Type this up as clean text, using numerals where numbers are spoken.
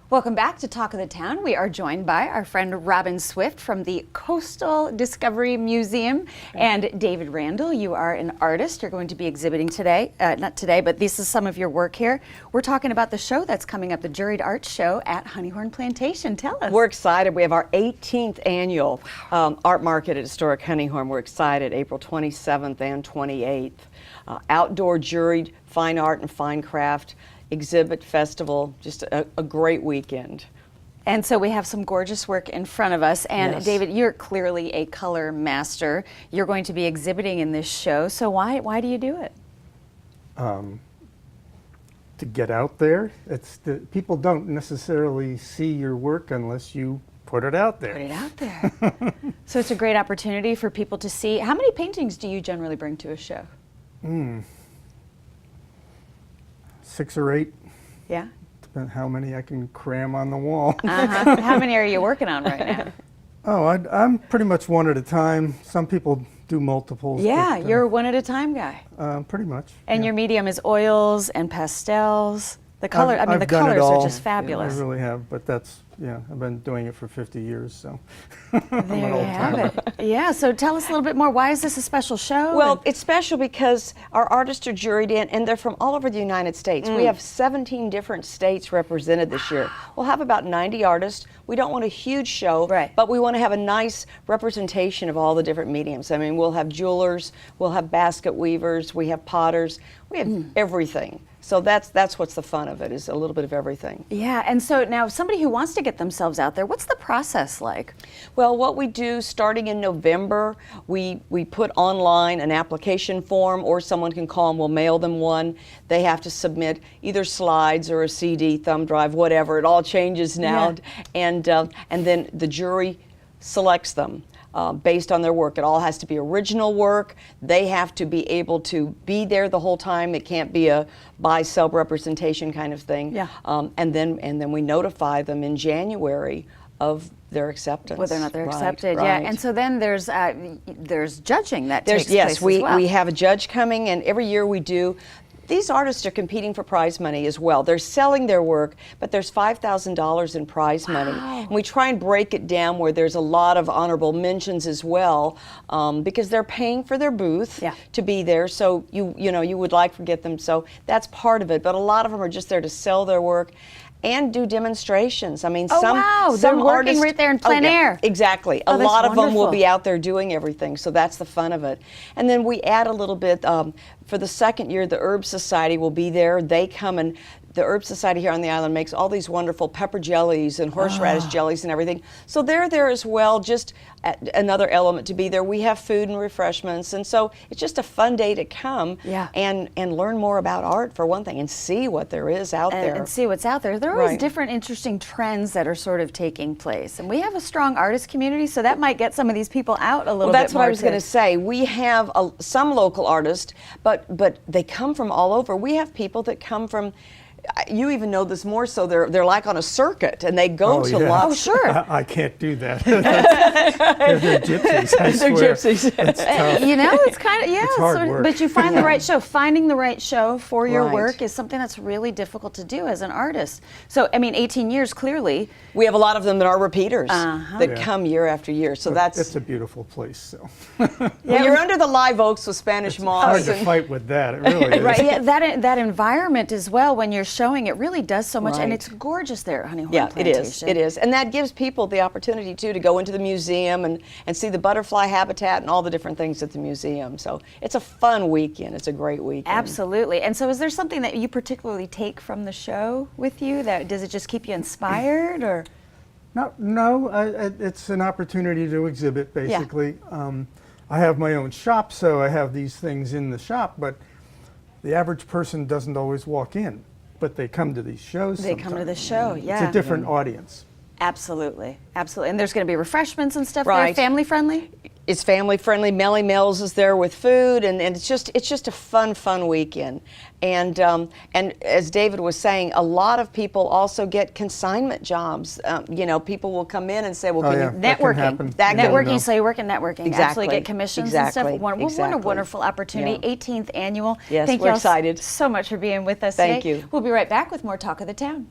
Welcome back to Talk of the Town. We are joined by our friend Robin Swift from the Coastal Discovery Museum and David Randall. You are an artist. You're going to be exhibiting today, not today, but this is some of your work here. We're talking about the show that's coming up, the Juried Arts Show at Honeyhorn Plantation. Tell us. We're excited. We have our 18th annual art market at Historic Honeyhorn. We're excited, April 27th and 28th. Outdoor juried fine art and fine craft exhibit festival, just a great weekend. And so we have some gorgeous work in front of us. And yes. David, you're clearly a color master. You're going to be exhibiting in this show. So why do you do it? To get out there. People don't necessarily see your work unless you put it out there. Put it out there. So it's a great opportunity for people to see. How many paintings do you generally bring to a show? 6 or 8. Yeah. Depends how many I can cram on the wall. How many are you working on right now? Oh, I'm pretty much one at a time. Some people do multiples. Yeah, but, you're a one-at-a-time guy. pretty much. And yeah. your medium is oils and pastels. The color, I've the done it colors are all. just fabulous. I really have, but that's, yeah, I've been doing it for 50 years, so. There you have it. Yeah, so tell us a little bit more. Why is this a special show? Well, it's special because our artists are juried in, and they're from all over the United States. We have 17 different states represented this year. We'll have about 90 artists. We don't want a huge show, right, but we want to have a nice representation of all the different mediums. I mean, we'll have jewelers, we'll have basket weavers, we have potters, we have everything. So that's what's the fun of it, is a little bit of everything. Yeah, and so now somebody who wants to get themselves out there, what's the process like? Well, what we do starting in November, we put online an application form, or someone can call and we'll mail them one. They have to submit either slides or a CD, thumb drive, whatever. It all changes now. Yeah. And then the jury selects them. Based on their work. It all has to be original work. They have to be able to be there the whole time. It can't be a buy-sell representation kind of thing. Yeah. And then we notify them in January of their acceptance. Whether or not they're Right, accepted, right. yeah. And so then there's judging that takes place yes, we as well. have a judge coming, and every year we do. These artists are competing for prize money as well. They're selling their work, but there's $5,000 in prize money. And we try and break it down where there's a lot of honorable mentions as well, because they're paying for their booth to be there. So you know you would like to get them. So that's part of it. But a lot of them are just there to sell their work and do demonstrations. I mean, some they're working artists, right there in plein air. Exactly. Oh, a lot of them will wonderful. be out there doing everything, so that's the fun of it. And then we add a little bit, for the second year, the Herb Society will be there. They come, and the Herb Society here on the island makes all these wonderful pepper jellies and horseradish jellies and everything. So they're there as well, just another element to be there. We have food and refreshments, and so it's just a fun day to come and learn more about art, for one thing, and see what there is out there. And see what's out there. There are always different interesting trends that are sort of taking place. And we have a strong artist community, so that might get some of these people out a little bit more. Well, that's what I was going to say. We have some local artists, but they come from all over. We have people that come from, you even know this more so, they're like on a circuit, and they go to lots. Oh, sure. I can't do that. they're gypsies, I swear. They're gypsies. It's tough. You know, it's kind of, It's hard work. but you find the right show. Finding the right show for your work is something that's really difficult to do as an artist. So, I mean, 18 years, clearly. We have a lot of them that are repeaters that come year after year. So It's a beautiful place. So. Well, you're under the live oaks with Spanish moss. Hard to fight with that. It really is. Right, yeah, that environment as well, when you're showing, it really does so much, and it's gorgeous there at Honeyhorn Plantation. It is. And that gives people the opportunity, too, to go into the museum and see the butterfly habitat and all the different things at the museum. So it's a fun weekend. It's a great weekend. Absolutely. And so is there something that you particularly take from the show with you? Does it just keep you inspired, or? No, it's an opportunity to exhibit, basically. I have my own shop, so I have these things in the shop, but the average person doesn't always walk in, but they come to these shows They come to the show, yeah. It's a different audience. Absolutely, absolutely. And there's going to be refreshments and stuff Right. there, family friendly? It's family friendly. Melly Mills is there with food, and it's just a fun weekend. And as David was saying, a lot of people also get consignment jobs. You know, people will come in and say, "Well, can you networking? Networking. So you work in networking. Actually get commissions and stuff. What a wonderful opportunity! 18th annual. Yes, Thank we're you all excited so much for being with us Thank today. you. We'll be right back with more Talk of the Town.